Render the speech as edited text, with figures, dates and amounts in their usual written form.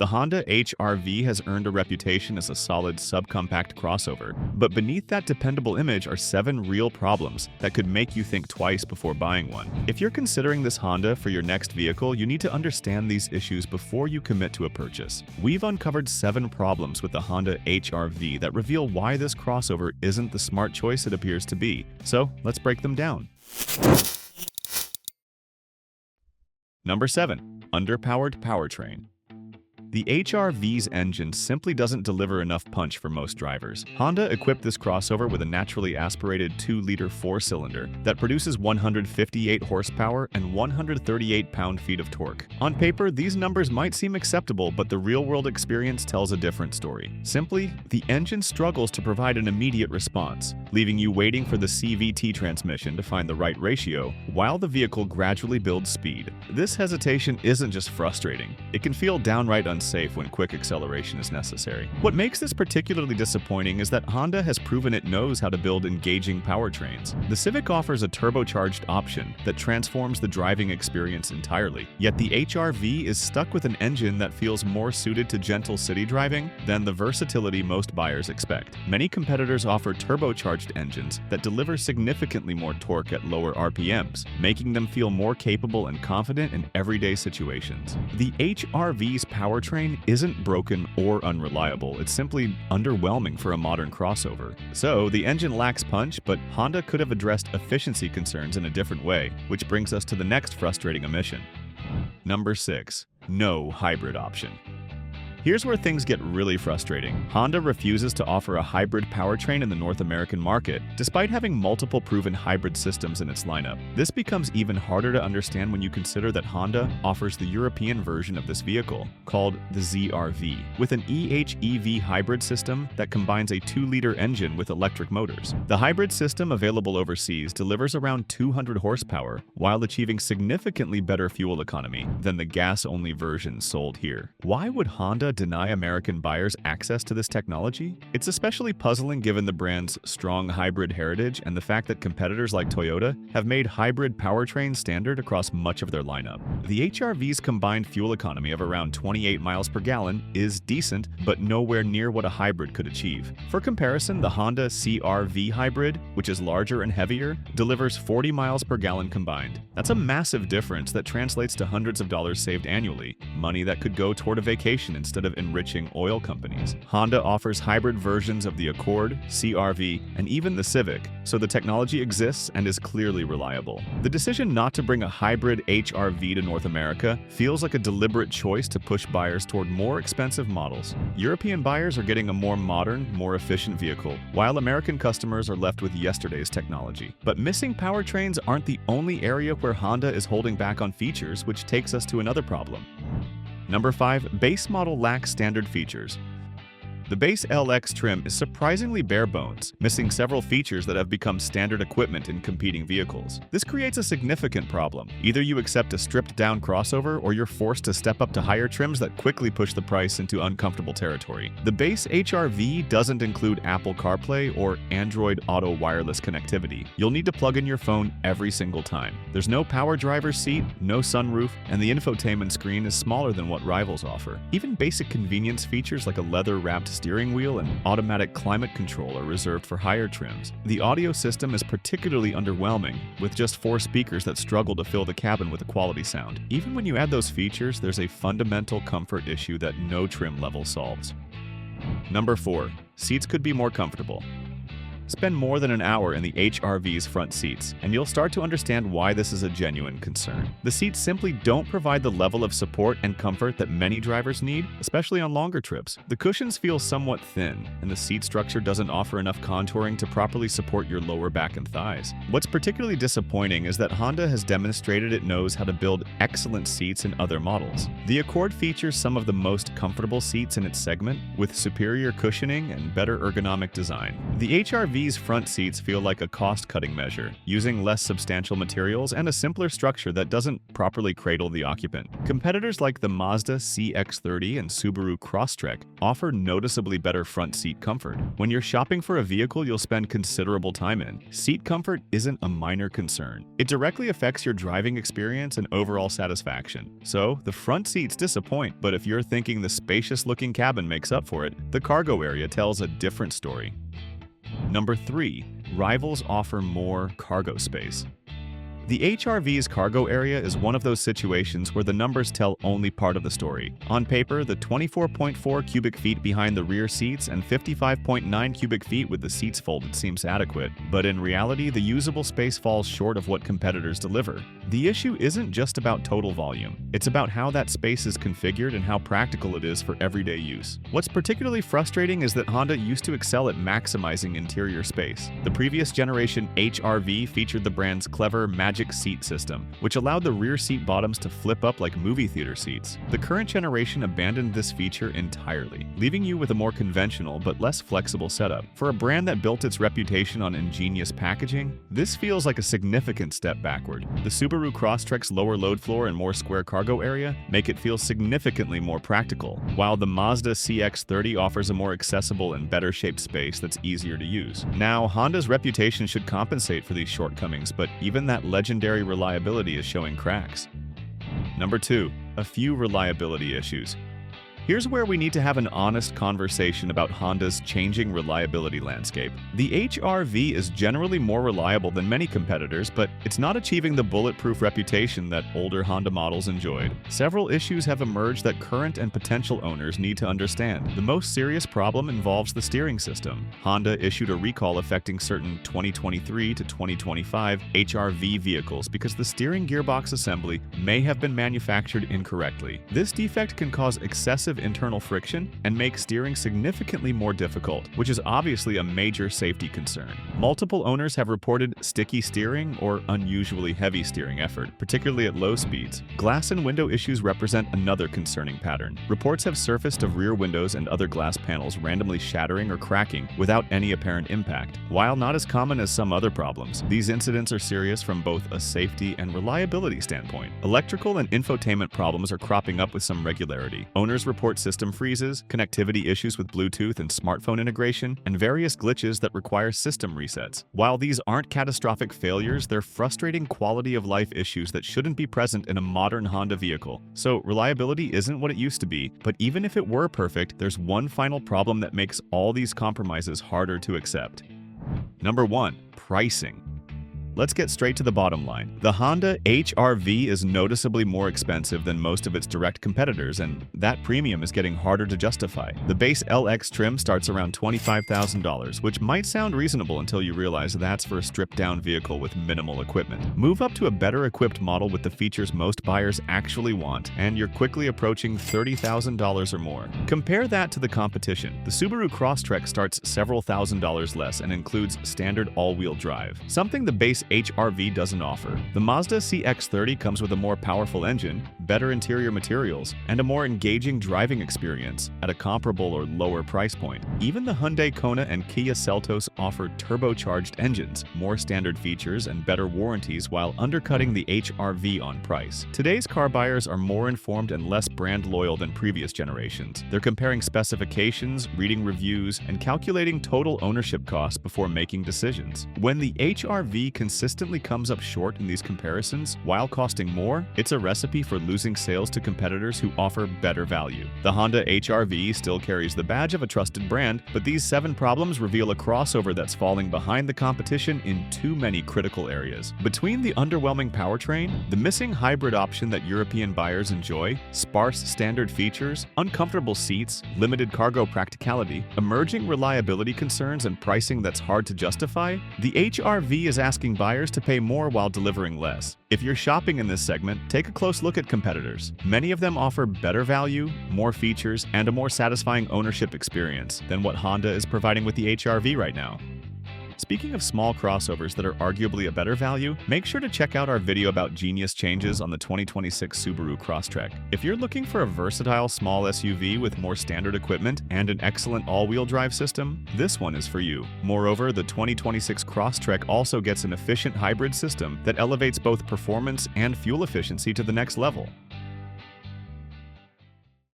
The Honda HR-V has earned a reputation as a solid subcompact crossover, but beneath that dependable image are 7 real problems that could make you think twice before buying one. If you're considering this Honda for your next vehicle, you need to understand these issues before you commit to a purchase. We've uncovered 7 problems with the Honda HR-V that reveal why this crossover isn't the smart choice it appears to be. So let's break them down. Number 7. Underpowered powertrain. The HR-V's engine simply doesn't deliver enough punch for most drivers. Honda equipped this crossover with a naturally aspirated 2-liter 4-cylinder that produces 158 horsepower and 138 pound-feet of torque. On paper, these numbers might seem acceptable, but the real-world experience tells a different story. Simply, the engine struggles to provide an immediate response, leaving you waiting for the CVT transmission to find the right ratio, while the vehicle gradually builds speed. This hesitation isn't just frustrating, it can feel downright unsafe when quick acceleration is necessary. What makes this particularly disappointing is that Honda has proven it knows how to build engaging powertrains. The Civic offers a turbocharged option that transforms the driving experience entirely, yet the HR-V is stuck with an engine that feels more suited to gentle city driving than the versatility most buyers expect. Many competitors offer turbocharged engines that deliver significantly more torque at lower RPMs, making them feel more capable and confident in everyday situations. The HR-V's powertrain isn't broken or unreliable, it's simply underwhelming for a modern crossover. So, the engine lacks punch, but Honda could have addressed efficiency concerns in a different way, which brings us to the next frustrating omission. Number 6. No hybrid option. Here's where things get really frustrating. Honda refuses to offer a hybrid powertrain in the North American market, despite having multiple proven hybrid systems in its lineup. This becomes even harder to understand when you consider that Honda offers the European version of this vehicle, called the ZR-V, with an EH-EV hybrid system that combines a 2-liter engine with electric motors. The hybrid system available overseas delivers around 200 horsepower, while achieving significantly better fuel economy than the gas-only version sold here. Why would Honda deny American buyers access to this technology? It's especially puzzling given the brand's strong hybrid heritage and the fact that competitors like Toyota have made hybrid powertrains standard across much of their lineup. The HR-V's combined fuel economy of around 28 miles per gallon is decent, but nowhere near what a hybrid could achieve. For comparison, the Honda CR-V hybrid, which is larger and heavier, delivers 40 miles per gallon combined. That's a massive difference that translates to hundreds of dollars saved annually, money that could go toward a vacation instead of enriching oil companies. Honda offers hybrid versions of the Accord, CR-V, and even the Civic, so the technology exists and is clearly reliable. The decision not to bring a hybrid HR-V to North America feels like a deliberate choice to push buyers toward more expensive models. European buyers are getting a more modern, more efficient vehicle, while American customers are left with yesterday's technology. But missing powertrains aren't the only area where Honda is holding back on features, which takes us to another problem. Number 5. Base model lacks standard features. The base LX trim is surprisingly bare bones, missing several features that have become standard equipment in competing vehicles. This creates a significant problem. Either you accept a stripped-down crossover, or you're forced to step up to higher trims that quickly push the price into uncomfortable territory. The base HR-V doesn't include Apple CarPlay or Android Auto wireless connectivity. You'll need to plug in your phone every single time. There's no power driver's seat, no sunroof, and the infotainment screen is smaller than what rivals offer. Even basic convenience features like a leather-wrapped steering wheel and automatic climate control are reserved for higher trims. The audio system is particularly underwhelming, with just 4 speakers that struggle to fill the cabin with a quality sound. Even when you add those features, there's a fundamental comfort issue that no trim level solves. Number 4. Seats could be more comfortable. Spend more than an hour in the HR-V's front seats, and you'll start to understand why this is a genuine concern. The seats simply don't provide the level of support and comfort that many drivers need, especially on longer trips. The cushions feel somewhat thin, and the seat structure doesn't offer enough contouring to properly support your lower back and thighs. What's particularly disappointing is that Honda has demonstrated it knows how to build excellent seats in other models. The Accord features some of the most comfortable seats in its segment, with superior cushioning and better ergonomic design. The HR-V HRV's front seats feel like a cost-cutting measure, using less substantial materials and a simpler structure that doesn't properly cradle the occupant. Competitors like the Mazda CX-30 and Subaru Crosstrek offer noticeably better front seat comfort. When you're shopping for a vehicle you'll spend considerable time in, seat comfort isn't a minor concern. It directly affects your driving experience and overall satisfaction. So, the front seats disappoint, but if you're thinking the spacious-looking cabin makes up for it, the cargo area tells a different story. Number 3. Rivals offer more cargo space. The HRV's cargo area is one of those situations where the numbers tell only part of the story. On paper, the 24.4 cubic feet behind the rear seats and 55.9 cubic feet with the seats folded seems adequate, but in reality, the usable space falls short of what competitors deliver. The issue isn't just about total volume, it's about how that space is configured and how practical it is for everyday use. What's particularly frustrating is that Honda used to excel at maximizing interior space. The previous generation HRV featured the brand's clever magic seat system, which allowed the rear seat bottoms to flip up like movie theater seats. The current generation abandoned this feature entirely, leaving you with a more conventional but less flexible setup. For a brand that built its reputation on ingenious packaging, this feels like a significant step backward. The Subaru Crosstrek's lower load floor and more square cargo area make it feel significantly more practical, while the Mazda CX-30 offers a more accessible and better shaped space that's easier to use. Now, Honda's reputation should compensate for these shortcomings, but even that legendary reliability is showing cracks. Number 2. A few reliability issues. Here's where we need to have an honest conversation about Honda's changing reliability landscape. The HR-V is generally more reliable than many competitors, but it's not achieving the bulletproof reputation that older Honda models enjoyed. Several issues have emerged that current and potential owners need to understand. The most serious problem involves the steering system. Honda issued a recall affecting certain 2023 to 2025 HR-V vehicles because the steering gearbox assembly may have been manufactured incorrectly. This defect can cause excessive internal friction and make steering significantly more difficult, which is obviously a major safety concern. Multiple owners have reported sticky steering or unusually heavy steering effort, particularly at low speeds. Glass and window issues represent another concerning pattern. Reports have surfaced of rear windows and other glass panels randomly shattering or cracking without any apparent impact. While not as common as some other problems, these incidents are serious from both a safety and reliability standpoint. Electrical and infotainment problems are cropping up with some regularity. Owners report system freezes, connectivity issues with Bluetooth and smartphone integration, and various glitches that require system resets. While these aren't catastrophic failures, they're frustrating quality-of-life issues that shouldn't be present in a modern Honda vehicle. So reliability isn't what it used to be, but even if it were perfect, there's one final problem that makes all these compromises harder to accept. Number 1. Pricing. Let's get straight to the bottom line. The Honda HR-V is noticeably more expensive than most of its direct competitors, and that premium is getting harder to justify. The base LX trim starts around $25,000, which might sound reasonable until you realize that's for a stripped-down vehicle with minimal equipment. Move up to a better-equipped model with the features most buyers actually want, and you're quickly approaching $30,000 or more. Compare that to the competition. The Subaru Crosstrek starts several $1,000s less and includes standard all-wheel drive, something the base HR-V doesn't offer. The Mazda CX-30 comes with a more powerful engine, better interior materials, and a more engaging driving experience at a comparable or lower price point. Even the Hyundai Kona and Kia Seltos offer turbocharged engines, more standard features, and better warranties while undercutting the HR-V on price. Today's car buyers are more informed and less brand loyal than previous generations. They're comparing specifications, reading reviews, and calculating total ownership costs before making decisions. When the HR-V consistently comes up short in these comparisons while costing more, it's a recipe for losing sales to competitors who offer better value. The Honda HR-V still carries the badge of a trusted brand, but these 7 problems reveal a crossover that's falling behind the competition in too many critical areas. Between the underwhelming powertrain, the missing hybrid option that European buyers enjoy, sparse standard features, uncomfortable seats, limited cargo practicality, emerging reliability concerns, and pricing that's hard to justify, the HR-V is asking buyers to pay more while delivering less. If you're shopping in this segment, take a close look at competitors. Many of them offer better value, more features, and a more satisfying ownership experience than what Honda is providing with the HR-V right now. Speaking of small crossovers that are arguably a better value, make sure to check out our video about genius changes on the 2026 Subaru Crosstrek. If you're looking for a versatile small SUV with more standard equipment and an excellent all-wheel drive system, this one is for you. Moreover, the 2026 Crosstrek also gets an efficient hybrid system that elevates both performance and fuel efficiency to the next level.